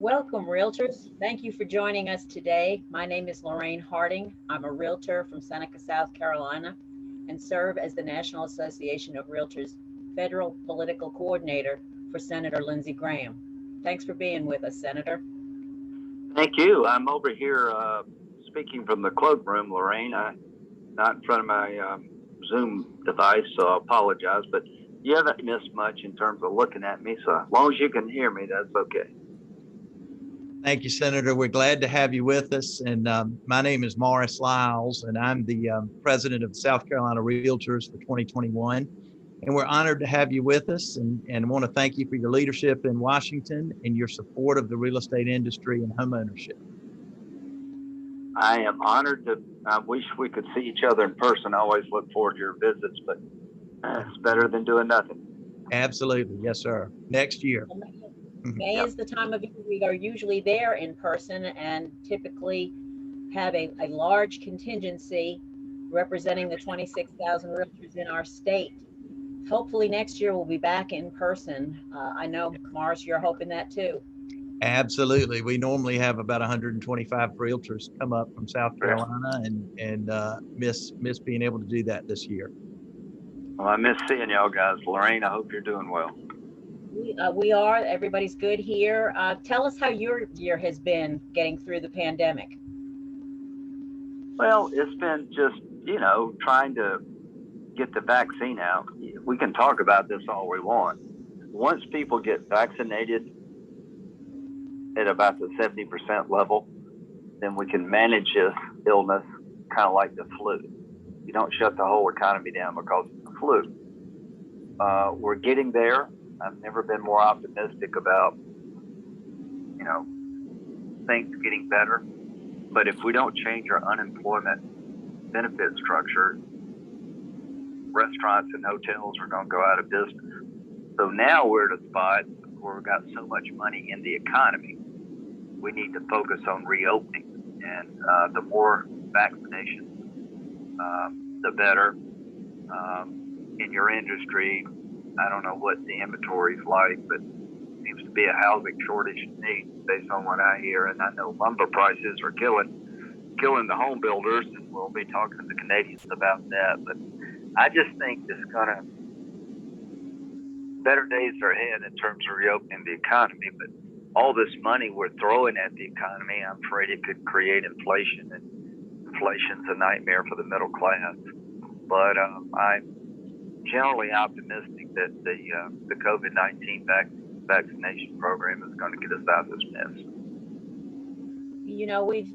Welcome, Realtors. Thank you for joining us today. My name is Lorraine Harding. I'm a Realtor from Seneca, South Carolina, and serve as the National Association of Realtors Federal Political Coordinator for Senator Lindsey Graham. Thanks for being with us, Senator. Thank you. I'm over here speaking from the cloakroom, Lorraine. I'm not in front of my Zoom device, so I apologize. But you haven't missed much in terms of looking at me, so as long as you can hear me, that's okay. Thank you, Senator. We're glad to have you with us. And my name is Morris Lyles, and I'm the president of South Carolina Realtors for 2021. And we're honored to have you with us and want to thank you for your leadership in Washington and your support of the real estate industry and homeownership. I am honored to, I wish we could see each other in person. I always look forward to your visits, but it's better than doing nothing. Absolutely. Yes, sir. Next year. May is the time of year we are usually there in person and typically have a large contingency representing the 26,000 realtors in our state. Hopefully next year we'll be back in person. I know, Morris, you're hoping that too. Absolutely. We normally have about 125 realtors come up from South Carolina and miss being able to do that this year. Well, I miss seeing y'all guys. Lorraine, I hope you're doing well. We are. Everybody's good here. Tell us how your year has been getting through the pandemic. Well, it's been just, trying to get the vaccine out. We can talk about this all we want. Once people get vaccinated at about the 70% level, then we can manage this illness kind of like the flu. You don't shut the whole economy down because of the flu. We're getting there. I've never been more optimistic about, things getting better. But if we don't change our unemployment benefit structure, restaurants and hotels are going to go out of business. So now we're at a spot where we've got so much money in the economy, we need to focus on reopening. And the more vaccinations, the better. In your industry, I don't know what the inventory is like, but it seems to be a housing shortage need based on what I hear. And I know lumber prices are killing the home builders, and we'll be talking to the Canadians about that. But I just think it's better days are ahead in terms of reopening the economy. But all this money we're throwing at the economy, I'm afraid it could create inflation, and inflation's a nightmare for the middle class. But I'm generally optimistic that the COVID-19 vaccination program is going to get us out of this mess. We've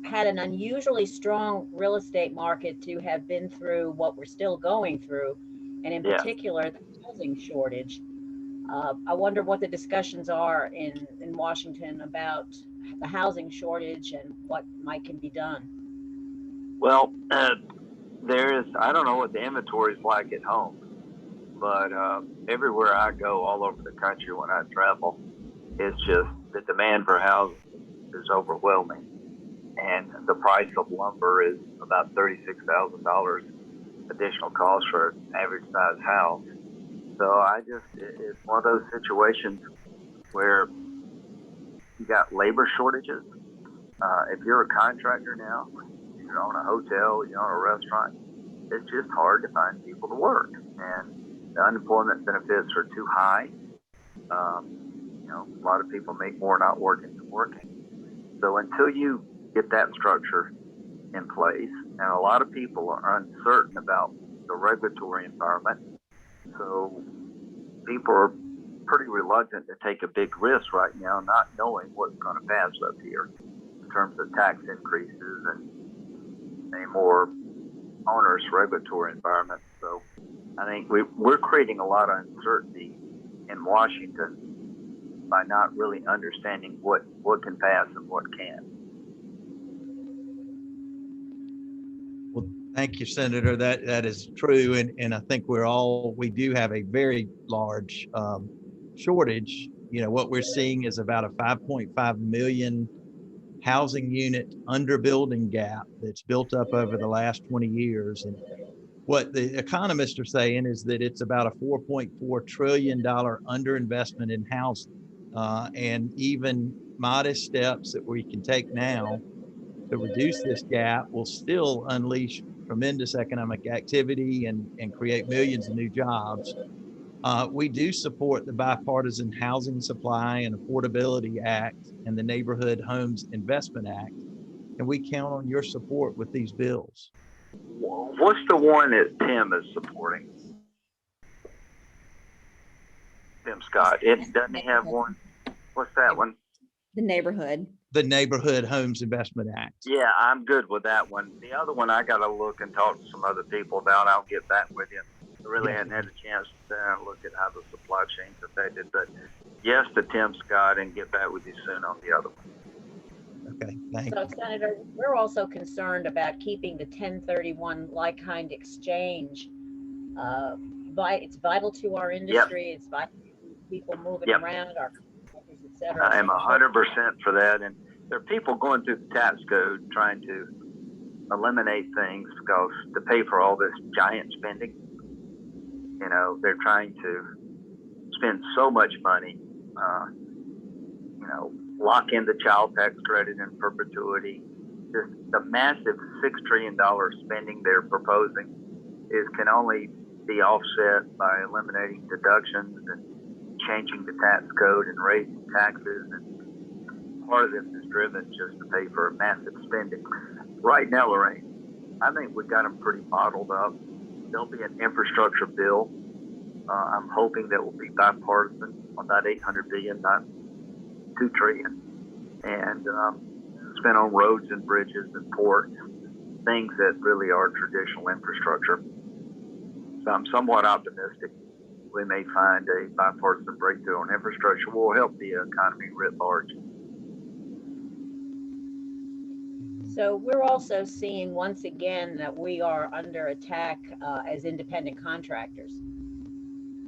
had an unusually strong real estate market to have been through what we're still going through, and in particular, the housing shortage. I wonder what the discussions are in Washington about the housing shortage and what can be done. Well, I don't know what the inventory is like at home, but everywhere I go all over the country when I travel, it's just the demand for housing is overwhelming. And the price of lumber is about $36,000 additional cost for an average size house. So it's one of those situations where you got labor shortages. If you're a contractor now, you own a hotel, you own a restaurant, it's just hard to find people to work. And the unemployment benefits are too high. A lot of people make more not working than working. So until you get that structure in place, and a lot of people are uncertain about the regulatory environment, so people are pretty reluctant to take a big risk right now, not knowing what's going to pass up here in terms of tax increases and a more onerous regulatory environment. So I think we're creating a lot of uncertainty in Washington by not really understanding what can pass and what can't. Well, thank you, Senator. That is true. And I think we do have a very large shortage. What we're seeing is about a 5.5 million housing unit underbuilding gap that's built up over the last 20 years. And what the economists are saying is that it's about a $4.4 trillion underinvestment in housing. and even modest steps that we can take now to reduce this gap will still unleash tremendous economic activity and create millions of new jobs. We do support the Bipartisan Housing Supply and Affordability Act and the Neighborhood Homes Investment Act, and we count on your support with these bills. What's the one that Tim is supporting? Tim Scott. Doesn't he have one? What's that one? The neighborhood. The Neighborhood Homes Investment Act. Yeah, I'm good with that one. The other one I got to look and talk to some other people about. I'll get back with you. I really hadn't had a chance to sit down and look at how the supply chain's affected. But yes to Tim Scott, and get back with you soon on the other one. Okay, thanks. So, Senator, we're also concerned about keeping the 1031 like-kind exchange. It's vital to our industry. Yep. It's vital to people moving around, our contractors, et cetera. I am 100% for that. And there are people going through the tax code trying to eliminate things because to pay for all this giant spending. You know, they're trying to spend so much money, lock in the child tax credit in perpetuity. Just the massive $6 trillion spending they're proposing can only be offset by eliminating deductions and changing the tax code and raising taxes. And part of this is driven just to pay for massive spending. Right now, Lorraine, I think we've got them pretty bottled up. There'll be an infrastructure bill. I'm hoping that will be bipartisan on that $800 billion, not $2 trillion, and spent on roads and bridges and ports, things that really are traditional infrastructure. So I'm somewhat optimistic we may find a bipartisan breakthrough on infrastructure will help the economy writ large. So we're also seeing once again that we are under attack as independent contractors.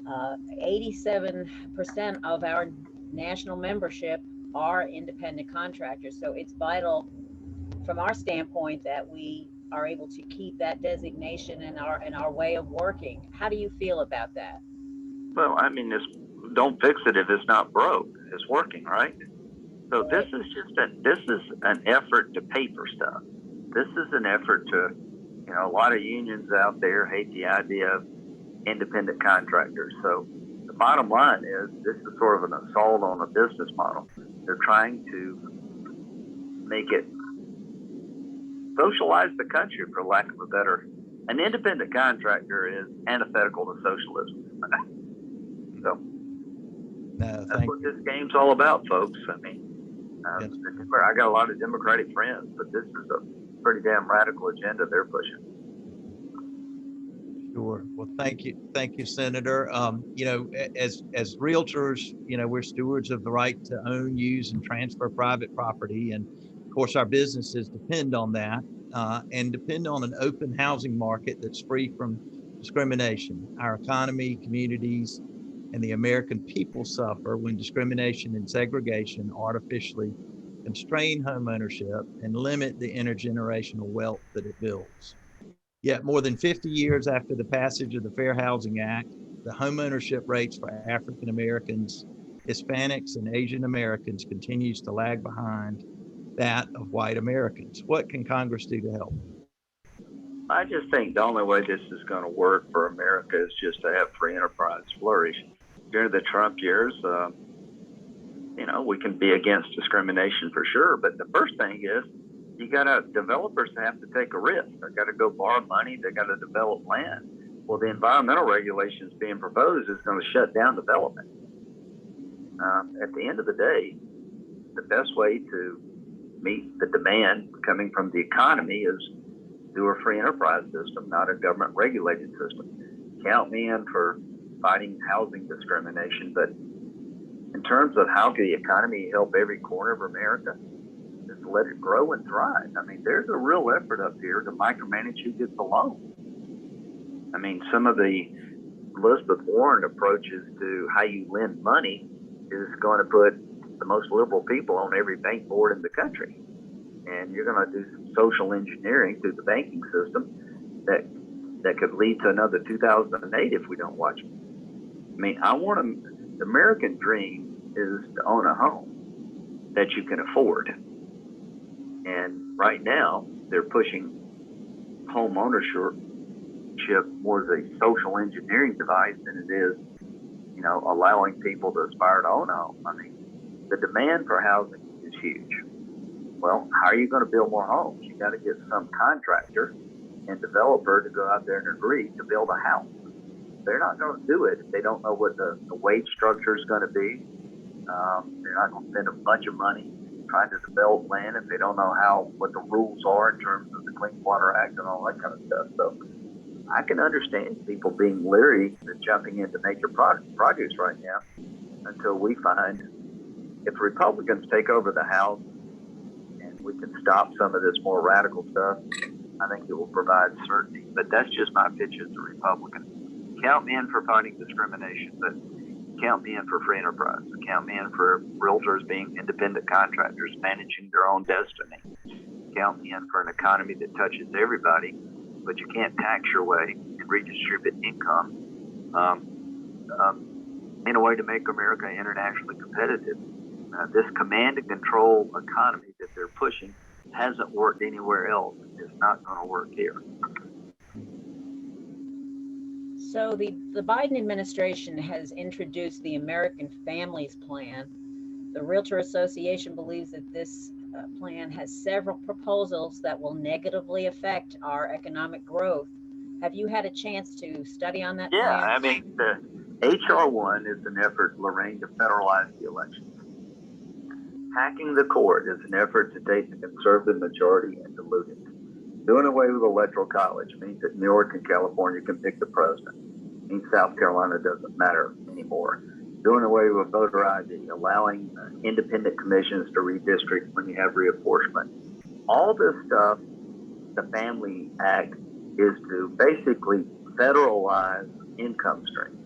87% of our national membership are independent contractors. So it's vital from our standpoint that we are able to keep that designation in our way of working. How do you feel about that? Well, I mean, don't fix it if it's not broke. It's working, right? So this is an effort to pay for stuff. This is an effort to, a lot of unions out there hate the idea of independent contractors. So the bottom line is this is sort of an assault on a business model. They're trying to make it socialize the country, for lack of a better. An independent contractor is antithetical to socialism. So that's what this game's all about, folks. I mean, I got a lot of Democratic friends, but this is a pretty damn radical agenda they're pushing. Sure. Well, thank you, Senator. As realtors, we're stewards of the right to own, use, and transfer private property, and of course, our businesses depend on that, and depend on an open housing market that's free from discrimination. Our economy, communities, and the American people suffer when discrimination and segregation artificially constrain home ownership and limit the intergenerational wealth that it builds. Yet more than 50 years after the passage of the Fair Housing Act, the home ownership rates for African Americans, Hispanics, and Asian Americans continues to lag behind that of white Americans. What can Congress do to help? I just think the only way this is going to work for America is just to have free enterprise flourish. During the Trump years, we can be against discrimination for sure, but the first thing is developers have to take a risk. They've got to go borrow money. They've got to develop land. Well, the environmental regulations being proposed is going to shut down development. At the end of the day, the best way to meet the demand coming from the economy is through a free enterprise system, not a government regulated system. Count me in for fighting housing discrimination, but in terms of how can the economy help every corner of America, just let it grow and thrive. I mean, there's a real effort up here to micromanage who gets a loan. I mean, some of the Elizabeth Warren approaches to how you lend money is going to put the most liberal people on every bank board in the country. And you're going to do some social engineering through the banking system that could lead to another 2008 if we don't watch it. I mean, the American dream is to own a home that you can afford. And right now, they're pushing home ownership more as a social engineering device than it is, allowing people to aspire to own a home. I mean, the demand for housing is huge. Well, how are you going to build more homes? You got to get some contractor and developer to go out there and agree to build a house. They're not going to do it if they don't know what the wage structure is going to be. They're not going to spend a bunch of money trying to develop land if they don't know what the rules are in terms of the Clean Water Act and all that kind of stuff. So I can understand people being leery to jumping into major projects right now until we find, if Republicans take over the House and we can stop some of this more radical stuff, I think it will provide certainty. But that's just my pitch as a Republican. Count me in for fighting discrimination, but count me in for free enterprise. Count me in for realtors being independent contractors managing their own destiny. Count me in for an economy that touches everybody, but you can't tax your way and redistribute income in a way to make America internationally competitive. This command and control economy that they're pushing hasn't worked anywhere else. It's not going to work here. So the Biden administration has introduced the American Families Plan. The Realtor Association believes that this plan has several proposals that will negatively affect our economic growth. Have you had a chance to study on that plan? Yeah, I mean, the HR 1 is an effort, Lorraine, to federalize the elections. Hacking the court is an effort to take the conservative majority and dilute it. Doing away with electoral college means that New York and California can pick the president. It means South Carolina doesn't matter anymore. Doing away with voter ID, allowing independent commissions to redistrict when you have reapportionment. All this stuff, the Family Act, is to basically federalize income streams,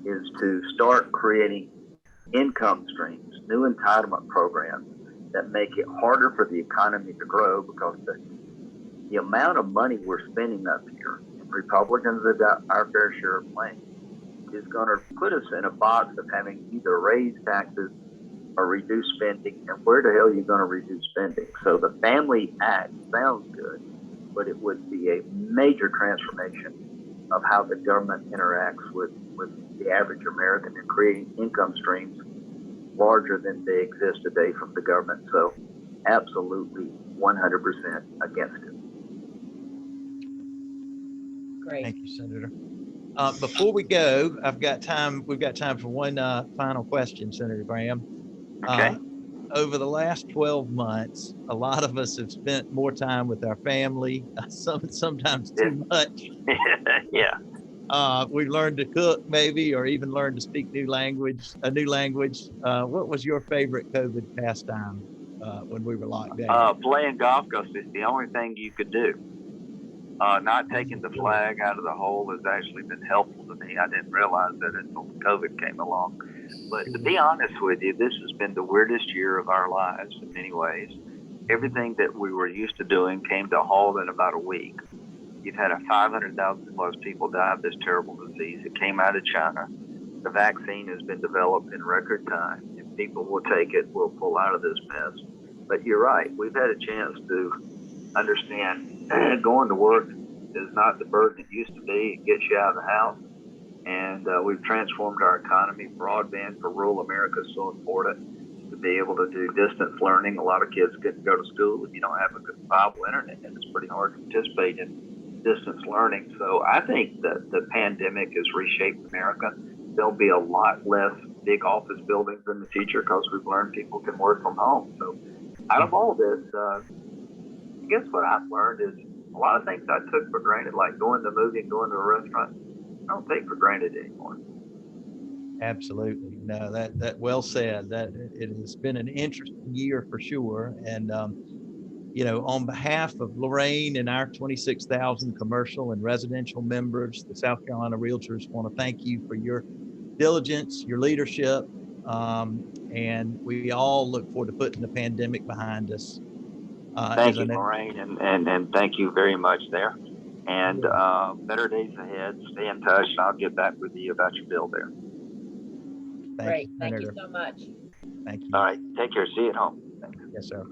is to start creating income streams, new entitlement programs that make it harder for the economy to grow, because the amount of money we're spending up here, and Republicans have got our fair share of money, is going to put us in a box of having either raise taxes or reduce spending. And where the hell are you going to reduce spending? So the Family Act sounds good, but it would be a major transformation of how the government interacts with the average American and creating income streams larger than they exist today from the government. So absolutely 100% against it. Great. Thank you, Senator. Before we go, we've got time for one final question, Senator Graham. Okay. Over the last 12 months, a lot of us have spent more time with our family, sometimes too much. Yeah. We've learned to cook, maybe, or even learned to speak a new language. What was your favorite COVID pastime when we were locked down? Playing golf, because it's the only thing you could do. Not taking the flag out of the hole has actually been helpful to me. I didn't realize that until COVID came along. But to be honest with you, this has been the weirdest year of our lives in many ways. Everything that we were used to doing came to a halt in about a week. You've had 500,000 plus people die of this terrible disease. It came out of China. The vaccine has been developed in record time. If people will take it, we'll pull out of this mess. But you're right. We've had a chance to understand going to work is not the burden it used to be. It gets you out of the house. And we've transformed our economy. Broadband for rural America is so important, to be able to do distance learning. A lot of kids couldn't go to school if you don't have a good viable internet, and it's pretty hard to participate in distance learning. So I think that the pandemic has reshaped America. There'll be a lot less big office buildings in the future because we've learned people can work from home. So out of all this, I guess what I've learned is a lot of things I took for granted, like going to the movie and going to a restaurant, I don't take for granted anymore. Absolutely. No, that well said. That it has been an interesting year for sure. And, on behalf of Lorraine and our 26,000 commercial and residential members, the South Carolina Realtors want to thank you for your diligence, your leadership, and we all look forward to putting the pandemic behind us. Thank you, Lorraine, and thank you very much there. And better days ahead. Stay in touch, and I'll get back with you about your bill there. Great. Thank you Senator. so much. Thank you. All right. Take care. See you at home. Thanks. Yes, sir.